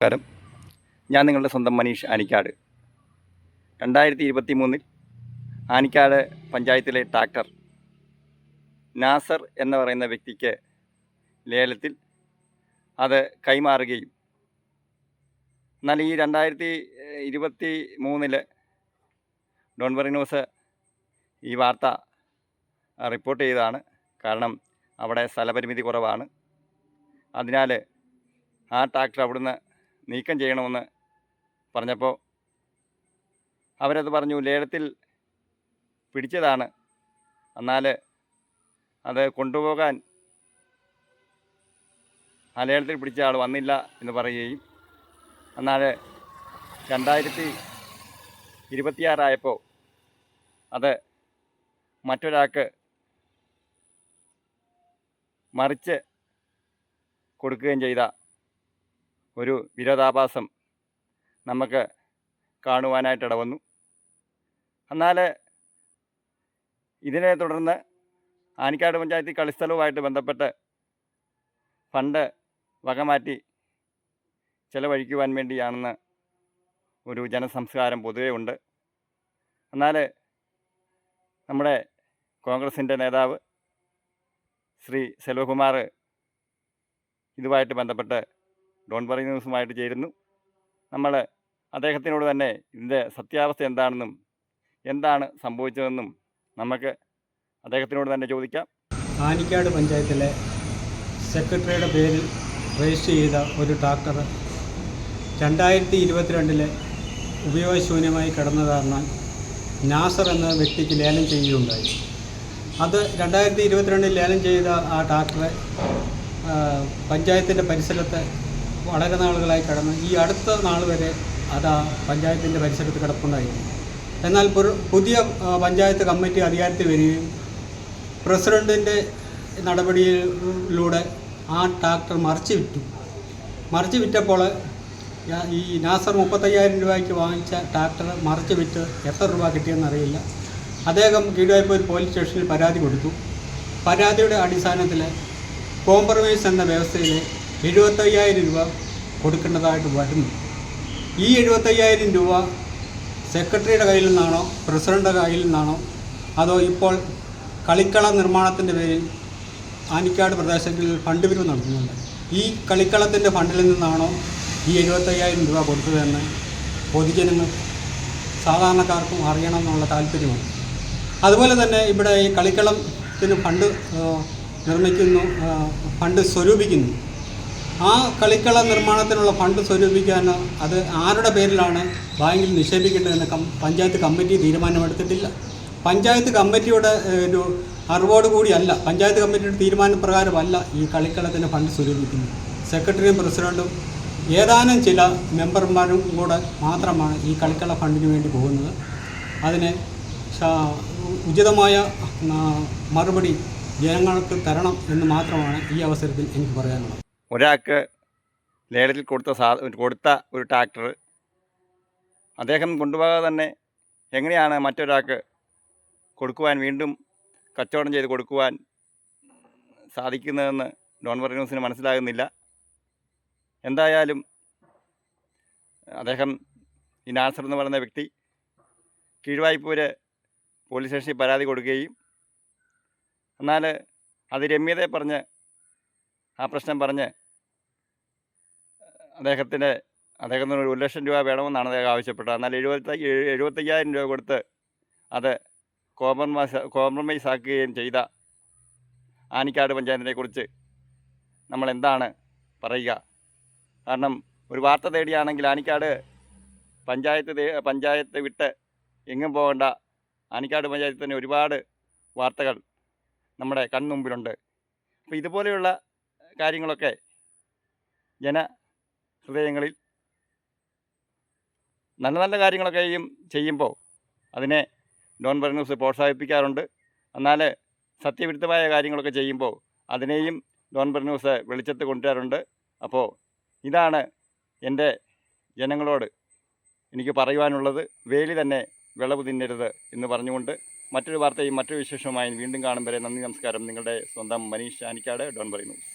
നമസ്കാരം. ഞാൻ നിങ്ങളുടെ സ്വന്തം മനീഷ് ആനിക്കാട്. 2023 ആനിക്കാട് പഞ്ചായത്തിലെ ട്രാക്ടർ നാസർ എന്ന് പറയുന്ന വ്യക്തിക്ക് ലേലത്തിൽ അത് കൈമാറുകയും, എന്നാൽ ഈ 2023 ഡോൺ ബറി ന്യൂസ് ഈ വാർത്ത റിപ്പോർട്ട് ചെയ്തതാണ്. കാരണം അവിടെ സ്ഥലപരിമിതി കുറവാണ്. അതിനാൽ ആ ട്രാക്ടർ അവിടുന്ന് നീക്കം ചെയ്യണമെന്ന് പറഞ്ഞപ്പോൾ അവരത് പറഞ്ഞു, ലേലത്തിൽ പിടിച്ചതാണ്, എന്നാൽ അത് കൊണ്ടുപോകാൻ ആ ലേലത്തിൽ പിടിച്ച ആൾ വന്നില്ല എന്ന് പറയുകയും, എന്നാൽ 2026 ആയപ്പോൾ അത് മറ്റൊരാൾക്ക് മറിച്ച് കൊടുക്കുകയും ചെയ്ത ഒരു വിരോധാഭാസം നമുക്ക് കാണുവാനായിട്ടിട വന്നു. എന്നാൽ ഇതിനെ തുടർന്ന് ആനിക്കാട് പഞ്ചായത്ത് കളിസ്ഥലവുമായിട്ട് ബന്ധപ്പെട്ട് ഫണ്ട് വകമാറ്റി ചെലവഴിക്കുവാൻ വേണ്ടിയാണെന്ന് ഒരു ജനസംസ്കാരം പൊതുവേ ഉണ്ട്. എന്നാൽ നമ്മുടെ കോൺഗ്രസിൻ്റെ നേതാവ് ശ്രീ സെൽവകുമാർ ഇതുമായിട്ട് ബന്ധപ്പെട്ട് ഡോൺ ബറി ന്യൂസുമായിട്ട് ചേരുന്നു. നമ്മൾ അദ്ദേഹത്തിനോട് തന്നെ ഇതിൻ്റെ സത്യാവസ്ഥ എന്താണെന്നും എന്താണ് സംഭവിച്ചതെന്നും നമുക്ക് അദ്ദേഹത്തിനോട് തന്നെ ചോദിക്കാം. ആനിക്കാട് പഞ്ചായത്തിലെ സെക്രട്ടറിയുടെ പേരിൽ രജിസ്റ്റർ ചെയ്ത ഒരു ട്രാക്ടർ 2022 ഉപയോഗശൂന്യമായി കിടന്ന കാരണം നാസർ എന്ന വ്യക്തിക്ക് ലേലം ചെയ്യുകയുണ്ടായി. അത് 2022 ലേലം ചെയ്ത ആ ട്രാക്ടറെ പഞ്ചായത്തിൻ്റെ പരിസരത്ത് വളരെ നാളുകളായി കിടന്ന് ഈ അടുത്ത നാൾ വരെ അത് ആ പഞ്ചായത്തിൻ്റെ പരിസരത്ത് കിടപ്പുണ്ടായിരുന്നു. എന്നാൽ പുതിയ പഞ്ചായത്ത് കമ്മിറ്റി അധികാരത്തിൽ വരികയും പ്രസിഡൻറ്റിൻ്റെ നടപടിയിലൂടെ ആ ട്രാക്ടർ മറിച്ച് വിറ്റപ്പോൾ ഈ നാസർ 35,000 രൂപയ്ക്ക് വാങ്ങിച്ച ട്രാക്ടർ മറിച്ച് വിറ്റ് എത്ര രൂപ കിട്ടിയെന്നറിയില്ല. അദ്ദേഹം കീഴുവായ്പൂർ പോലീസ് സ്റ്റേഷനിൽ പരാതി കൊടുത്തു. പരാതിയുടെ അടിസ്ഥാനത്തിൽ കോംപ്രമൈസ് എന്ന വ്യവസ്ഥയിൽ 75,000 രൂപ കൊടുക്കേണ്ടതായിട്ട് വരുന്നു. ഈ 75,000 രൂപ സെക്രട്ടറിയുടെ കയ്യിൽ നിന്നാണോ പ്രസിഡൻ്റ് കയ്യിൽ നിന്നാണോ അതോ ഇപ്പോൾ കളിക്കള നിർമ്മാണത്തിൻ്റെ പേരിൽ ആനിക്കാട് പ്രദേശത്തിൽ ഫണ്ട് പിരിവ് നടത്തുന്നുണ്ട്, ഈ കളിക്കളത്തിൻ്റെ ഫണ്ടിൽ നിന്നാണോ ഈ 75,000 രൂപ കൊടുത്തതെന്ന് പൊതുജനങ്ങൾ സാധാരണക്കാർക്കും അറിയണമെന്നുള്ള താല്പര്യമാണ്. അതുപോലെ തന്നെ ഇവിടെ ഈ കളിക്കളത്തിന് ഫണ്ട് നിർമ്മിക്കുന്നു, ഫണ്ട് സ്വരൂപിക്കുന്നു. ആ കളിക്കള നിർമ്മാണത്തിനുള്ള ഫണ്ട് സ്വരൂപിക്കാൻ അത് ആരുടെ പേരിലാണ് ബാങ്കിൽ നിക്ഷേപിക്കേണ്ടതെന്ന് പഞ്ചായത്ത് കമ്മിറ്റി തീരുമാനമെടുത്തിട്ടില്ല. പഞ്ചായത്ത് കമ്മിറ്റിയുടെ ഒരു അറിവോട് കൂടിയല്ല, പഞ്ചായത്ത് കമ്മിറ്റിയുടെ തീരുമാനപ്രകാരമല്ല ഈ കളിക്കളത്തിന് ഫണ്ട് സ്വരൂപിക്കുന്നത്. സെക്രട്ടറിയും പ്രസിഡൻറ്റും ഏതാനും ചില മെമ്പർമാരും കൂടെ മാത്രമാണ് ഈ കളിക്കള ഫണ്ടിന് വേണ്ടി പോകുന്നത്. അതിന് ഉചിതമായ മറുപടി ജനങ്ങൾക്ക് തരണം എന്ന് മാത്രമാണ് ഈ അവസരത്തിൽ എനിക്ക് പറയാനുള്ളത്. ഒരാൾക്ക് ലേലത്തിൽ കൊടുത്ത ഒരു ട്രാക്ടർ അദ്ദേഹം കൊണ്ടുപോകാതെ തന്നെ എങ്ങനെയാണ് മറ്റൊരാൾക്ക് കൊടുക്കുവാൻ, വീണ്ടും കച്ചവടം ചെയ്ത് കൊടുക്കുവാൻ സാധിക്കുന്നതെന്ന് ഡോൺ ബറി ന്യൂസിന് മനസ്സിലാകുന്നില്ല. എന്തായാലും അദ്ദേഹം ഈ നാസർ എന്ന് പറയുന്ന വ്യക്തി കീഴ്വായ്പൂര് പോലീസ് സ്റ്റേഷനിൽ പരാതി കൊടുക്കുകയും, എന്നാൽ അത് രമ്യതയെ പറഞ്ഞ് ആ പ്രശ്നം പറഞ്ഞ് അദ്ദേഹത്തിന് 1,00,000 രൂപ വേണമെന്നാണ് അദ്ദേഹം ആവശ്യപ്പെട്ടത്. എന്നാൽ 75,000 രൂപ കൊടുത്ത് അത് കോംപ്രമൈസ് ആക്കുകയും ചെയ്ത ആനിക്കാട് പഞ്ചായത്തിനെക്കുറിച്ച് നമ്മൾ എന്താണ് പറയുക? കാരണം ഒരു വാർത്ത തേടിയാണെങ്കിൽ ആനിക്കാട് പഞ്ചായത്ത് വിട്ട് എങ്ങും പോകേണ്ട. ആനിക്കാട് പഞ്ചായത്തിൽ തന്നെ ഒരുപാട് വാർത്തകൾ നമ്മുടെ കൺമുമ്പിലുണ്ട്. അപ്പോൾ ഇതുപോലെയുള്ള കാര്യങ്ങളൊക്കെ ജനഹൃദയങ്ങളിൽ നല്ല നല്ല കാര്യങ്ങളൊക്കെ ചെയ്യുമ്പോൾ അതിനെ ഡോൺ ബറി ന്യൂസ് പ്രോത്സാഹിപ്പിക്കാറുണ്ട്. എന്നാൽ സത്യവിരുദ്ധമായ കാര്യങ്ങളൊക്കെ ചെയ്യുമ്പോൾ അതിനെയും ഡോൺ ബറി ന്യൂസ് വെളിച്ചത്ത് കൊണ്ടുവരാറുണ്ട്. അപ്പോൾ ഇതാണ് എൻ്റെ ജനങ്ങളോട് എനിക്ക് പറയുവാനുള്ളത്. വേലി തന്നെ വിളവ് തിന്നരുത് എന്ന് പറഞ്ഞുകൊണ്ട് മറ്റൊരു വാർത്തയും മറ്റൊരു വിശേഷവുമായി വീണ്ടും കാണും വരെ നന്ദി, നമസ്കാരം. നിങ്ങളുടെ സ്വന്തം മനീഷ് ആനിക്കാട്, ഡോൺ ബറി ന്യൂസ്.